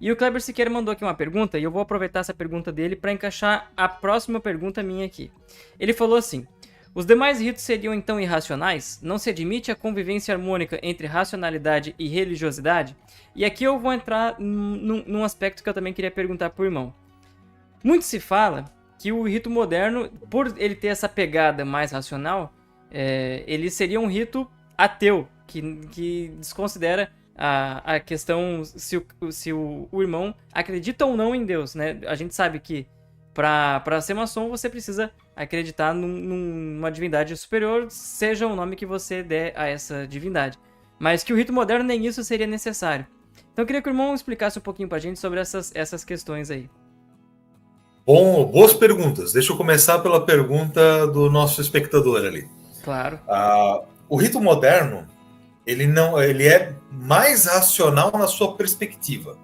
E o Kleber Siqueira mandou aqui uma pergunta, e eu vou aproveitar essa pergunta dele para encaixar a próxima pergunta minha aqui. Ele falou assim: os demais ritos seriam então irracionais? Não se admite a convivência harmônica entre racionalidade e religiosidade? E aqui eu vou entrar num aspecto que eu também queria perguntar pro irmão. Muito se fala que o rito moderno, por ele ter essa pegada mais racional, ele seria um rito ateu, que desconsidera a questão se o irmão acredita ou não em Deus, né? A gente sabe que para ser maçom você precisa acreditar numa divindade superior, seja o nome que você der a essa divindade. Mas que o rito moderno nem isso seria necessário. Então eu queria que o irmão explicasse um pouquinho pra gente sobre essas questões aí. Bom, boas perguntas. Deixa eu começar pela pergunta do nosso espectador ali. Claro. O rito moderno, ele é mais racional na sua perspectiva,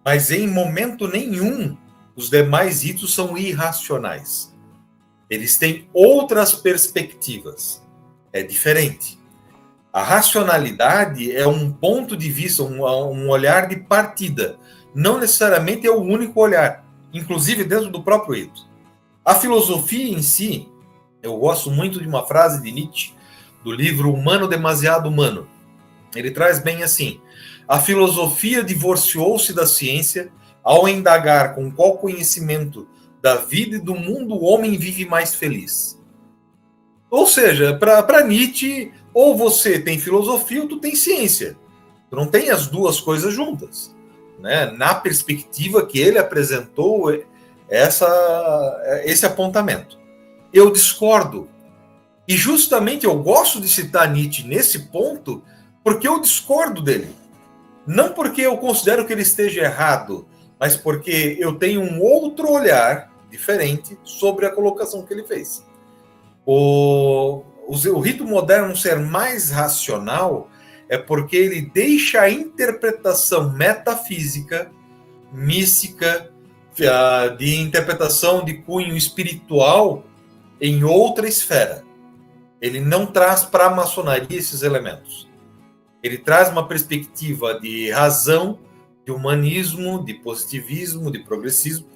mas em momento nenhum os demais ritos são irracionais. Eles têm outras perspectivas. É diferente. A racionalidade é um ponto de vista, um olhar de partida. Não necessariamente é o único olhar, inclusive dentro do próprio rito. A filosofia em si, eu gosto muito de uma frase de Nietzsche, do livro Humano Demasiado Humano. Ele traz bem assim: a filosofia divorciou-se da ciência ao indagar com qual conhecimento da vida e do mundo o homem vive mais feliz. Ou seja, para Nietzsche, ou você tem filosofia ou tu tem ciência. Tu não tem as duas coisas juntas. Né? Na perspectiva que ele apresentou esse apontamento. Eu discordo. E justamente eu gosto de citar Nietzsche nesse ponto porque eu discordo dele. Não porque eu considero que ele esteja errado, mas porque eu tenho um outro olhar diferente sobre a colocação que ele fez. O rito moderno ser mais racional é porque ele deixa a interpretação metafísica, mística, de interpretação de cunho espiritual em outra esfera. Ele não traz para a maçonaria esses elementos. Ele traz uma perspectiva de razão, de humanismo, de positivismo, de progressismo,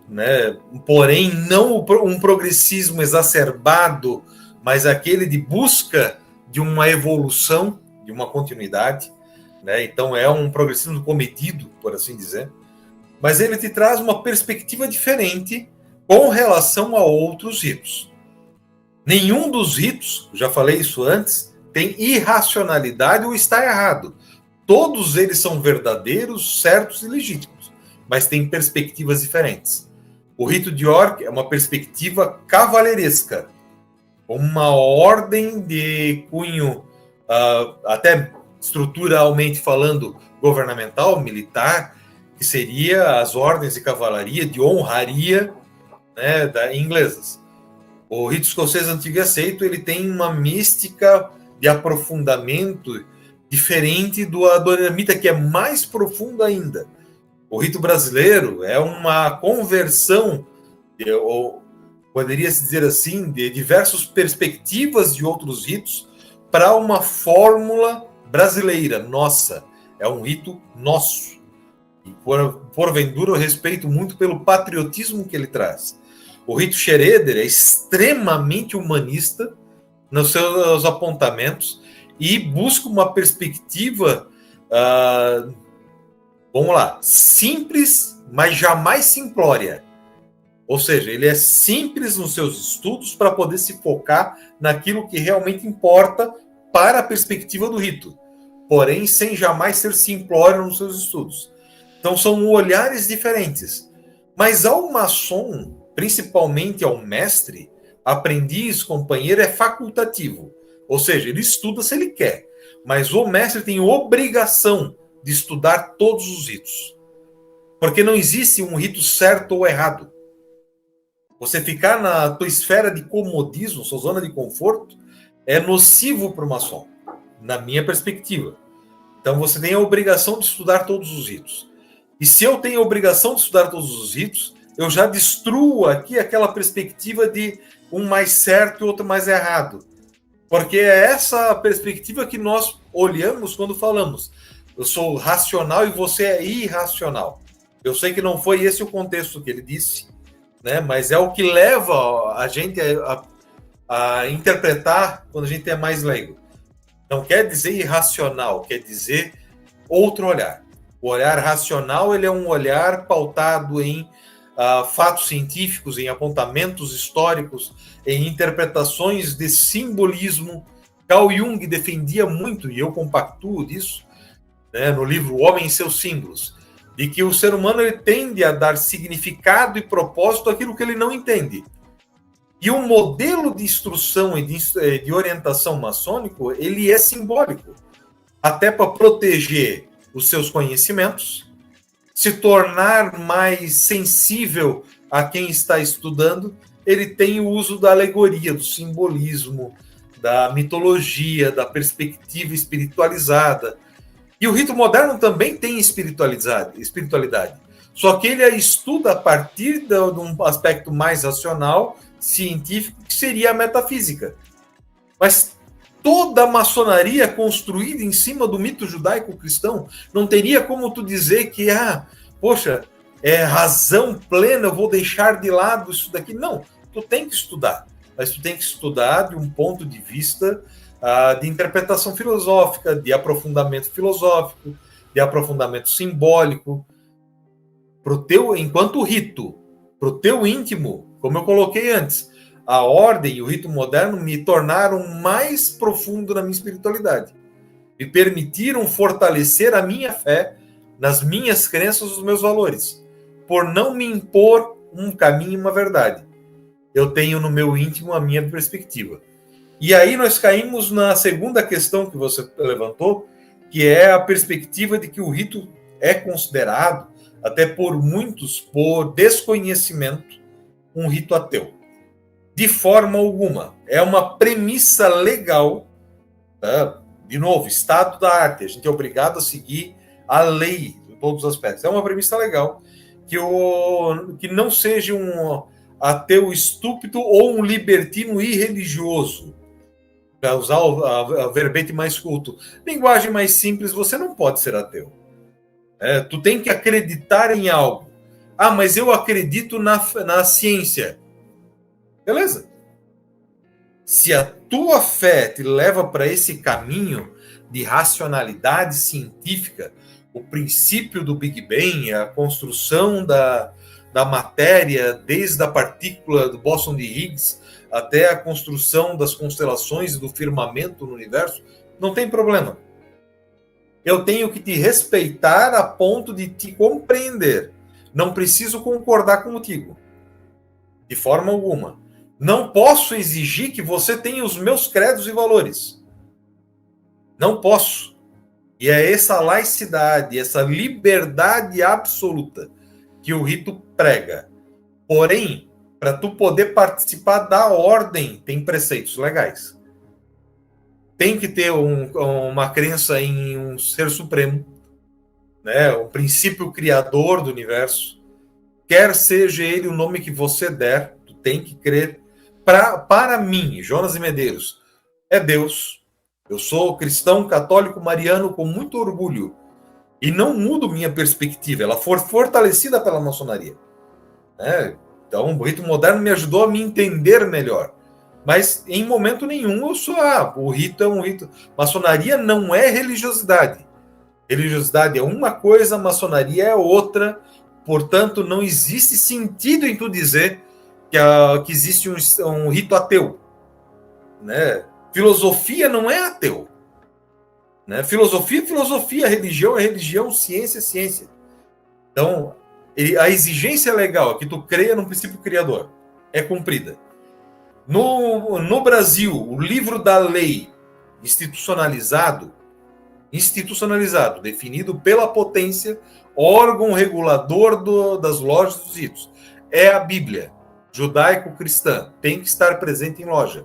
né? Porém, não um progressismo exacerbado, mas aquele de busca de uma evolução, de uma continuidade, né? Então é um progressismo comedido, por assim dizer, mas ele te traz uma perspectiva diferente com relação a outros ritos. Nenhum dos ritos, já falei isso antes, tem irracionalidade ou está errado. Todos eles são verdadeiros, certos e legítimos, mas têm perspectivas diferentes. O rito de York é uma perspectiva cavalheiresca, uma ordem de cunho, até estruturalmente falando, governamental, militar, que seria as ordens de cavalaria, de honraria, né, inglesas. O rito escocês antigo e aceito, ele tem uma mística de aprofundamento diferente do adoramita, que é mais profundo ainda. O rito brasileiro é uma conversão, ou poderia-se dizer assim, de diversas perspectivas de outros ritos para uma fórmula brasileira, nossa. É um rito nosso. E porventura eu respeito muito pelo patriotismo que ele traz. O rito Schroeder é extremamente humanista nos seus apontamentos e busca uma perspectiva, vamos lá, simples, mas jamais simplória. Ou seja, ele é simples nos seus estudos para poder se focar naquilo que realmente importa para a perspectiva do rito, porém sem jamais ser simplório nos seus estudos. Então são olhares diferentes. Mas ao maçom, principalmente ao mestre, aprendiz, companheiro, é facultativo. Ou seja, ele estuda se ele quer. Mas o mestre tem obrigação de estudar todos os ritos. Porque não existe um rito certo ou errado. Você ficar na tua esfera de comodismo, sua zona de conforto, é nocivo para o maçom, na minha perspectiva. Então você tem a obrigação de estudar todos os ritos. E se eu tenho a obrigação de estudar todos os ritos, eu já destruo aqui aquela perspectiva de um mais certo e outro mais errado. Porque é essa perspectiva que nós olhamos quando falamos. eu sou racional e você é irracional. Eu sei que não foi esse o contexto que ele disse, né? Mas é o que leva a gente a interpretar quando a gente é mais leigo. Não quer dizer irracional, quer dizer outro olhar. O olhar racional, ele é um olhar pautado em fatos científicos, em apontamentos históricos, em interpretações de simbolismo. Carl Jung defendia muito, e eu compactuo disso, né, no livro O Homem e Seus Símbolos, de que o ser humano ele tende a dar significado e propósito àquilo que ele não entende. E o modelo de instrução e de orientação maçônico, ele é simbólico, até para proteger os seus conhecimentos, se tornar mais sensível a quem está estudando. Ele tem o uso da alegoria, do simbolismo, da mitologia, da perspectiva espiritualizada. E o rito moderno também tem espiritualidade. Só que ele a estuda a partir de um aspecto mais racional, científico, que seria a metafísica. Mas toda a maçonaria construída em cima do mito judaico-cristão, não teria como tu dizer que, poxa, é razão plena, eu vou deixar de lado isso daqui. Não, tu tem que estudar. Mas tu tem que estudar de um ponto de vista de interpretação filosófica, de aprofundamento filosófico, de aprofundamento simbólico, enquanto rito, para o teu íntimo, como eu coloquei antes, a ordem e o rito moderno me tornaram mais profundo na minha espiritualidade, me permitiram fortalecer a minha fé nas minhas crenças, nos meus valores, por não me impor um caminho e uma verdade. Eu tenho no meu íntimo a minha perspectiva. E aí nós caímos na segunda questão que você levantou, que é a perspectiva de que o rito é considerado, até por muitos, por desconhecimento, um rito ateu. De forma alguma. É uma premissa legal, tá? De novo, estado da arte. A gente é obrigado a seguir a lei em todos os aspectos. É uma premissa legal que não seja um ateu estúpido ou um libertino irreligioso. Para usar a verbete mais culto. Linguagem mais simples, você não pode ser ateu. Tu tem que acreditar em algo. Mas eu acredito na ciência. Beleza. Se a tua fé te leva para esse caminho de racionalidade científica, o princípio do Big Bang, a construção da matéria, desde a partícula do bóson de Higgs até a construção das constelações do firmamento no universo, não tem problema. Eu tenho que te respeitar a ponto de te compreender. Não preciso concordar contigo. De forma alguma. Não posso exigir que você tenha os meus credos e valores. Não posso. E é essa laicidade, essa liberdade absoluta que o rito prega. Porém, para tu poder participar da ordem, tem preceitos legais. Tem que ter uma crença em um ser supremo, né? Um princípio criador do universo. Quer seja ele o nome que você der, tu tem que crer. Para mim, Jonas de Medeiros, é Deus. Eu sou cristão, católico, mariano com muito orgulho. E não mudo minha perspectiva. Ela foi fortalecida pela maçonaria. Né? Então, o rito moderno me ajudou a me entender melhor. Mas, em momento nenhum, eu sou... o rito é um rito. Maçonaria não é religiosidade. Religiosidade é uma coisa, maçonaria é outra. Portanto, não existe sentido em tu dizer que existe um rito ateu. Né? Filosofia não é ateu. Né? Filosofia é filosofia, religião é religião, ciência é ciência. Então, a exigência legal é que tu creia no princípio criador. É cumprida. No Brasil, o livro da lei institucionalizado, definido pela potência, órgão regulador das lojas dos ritos, é a Bíblia judaico-cristã. Tem que estar presente em loja.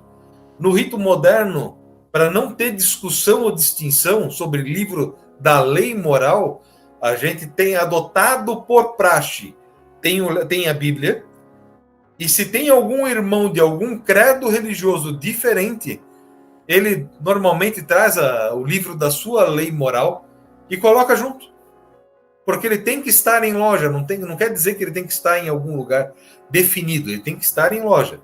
No rito moderno, para não ter discussão ou distinção sobre livro da lei moral, a gente tem adotado por praxe. Tem a Bíblia, e se tem algum irmão de algum credo religioso diferente, ele normalmente traz o livro da sua lei moral, e coloca junto. Porque ele tem que estar em loja, não quer dizer que ele tem que estar em algum lugar definido, ele tem que estar em loja.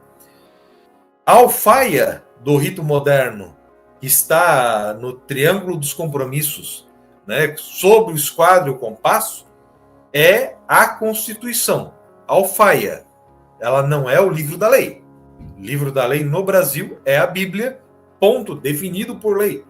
A alfaia do rito moderno, que está no Triângulo dos Compromissos, né, sobre o esquadro e o compasso, é a Constituição. A alfaia, ela não é o livro da lei. O livro da lei no Brasil é a Bíblia, ponto, definido por lei.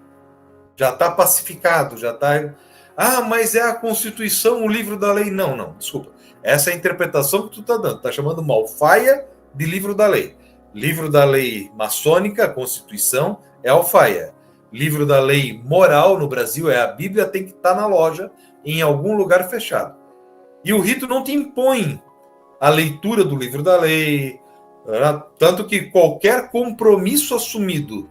Já está pacificado, já está... Ah, mas é a Constituição, o livro da lei. Não, desculpa. Essa é a interpretação que tu está dando. Está chamando uma alfaia de livro da lei. Livro da lei maçônica, a Constituição, é a alfaia. Livro da lei moral no Brasil é a Bíblia, tem que estar na loja, em algum lugar fechado. E o rito não te impõe a leitura do livro da lei, tanto que qualquer compromisso assumido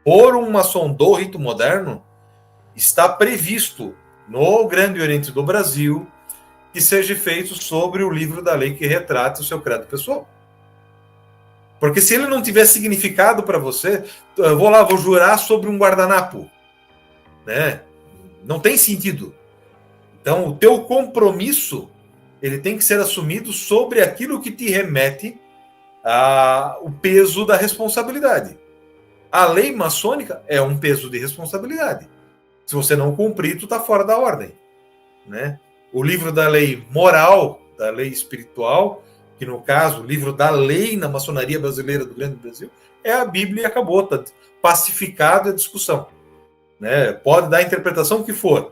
por um maçom do rito moderno está previsto no Grande Oriente do Brasil que seja feito sobre o livro da lei que retrata o seu credo pessoal. Porque se ele não tiver significado para você, eu vou jurar sobre um guardanapo, né? Não tem sentido. Então, o teu compromisso, ele tem que ser assumido sobre aquilo que te remete ao peso da responsabilidade. A lei maçônica é um peso de responsabilidade. Se você não cumprir, tu está fora da ordem, né? O livro da lei moral, da lei espiritual, que no caso, o livro da lei na maçonaria brasileira do Grande Brasil, é a Bíblia e acabou, está pacificado a discussão, né? Pode dar a interpretação que for.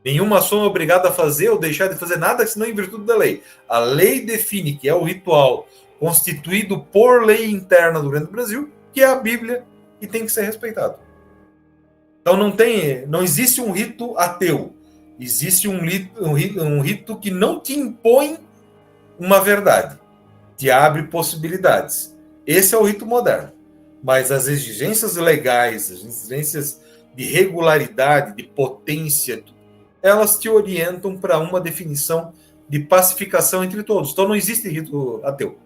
Nenhum maçom é obrigado a fazer ou deixar de fazer nada, senão em virtude da lei. A lei define que é o ritual constituído por lei interna do Grande Brasil, que é a Bíblia, e tem que ser respeitado. Então não existe um rito ateu. Existe um rito que não te impõe uma verdade, te abre possibilidades. Esse é o rito moderno. Mas as exigências legais, as exigências de regularidade, de potência, elas te orientam para uma definição de pacificação entre todos. Então não existe rito ateu.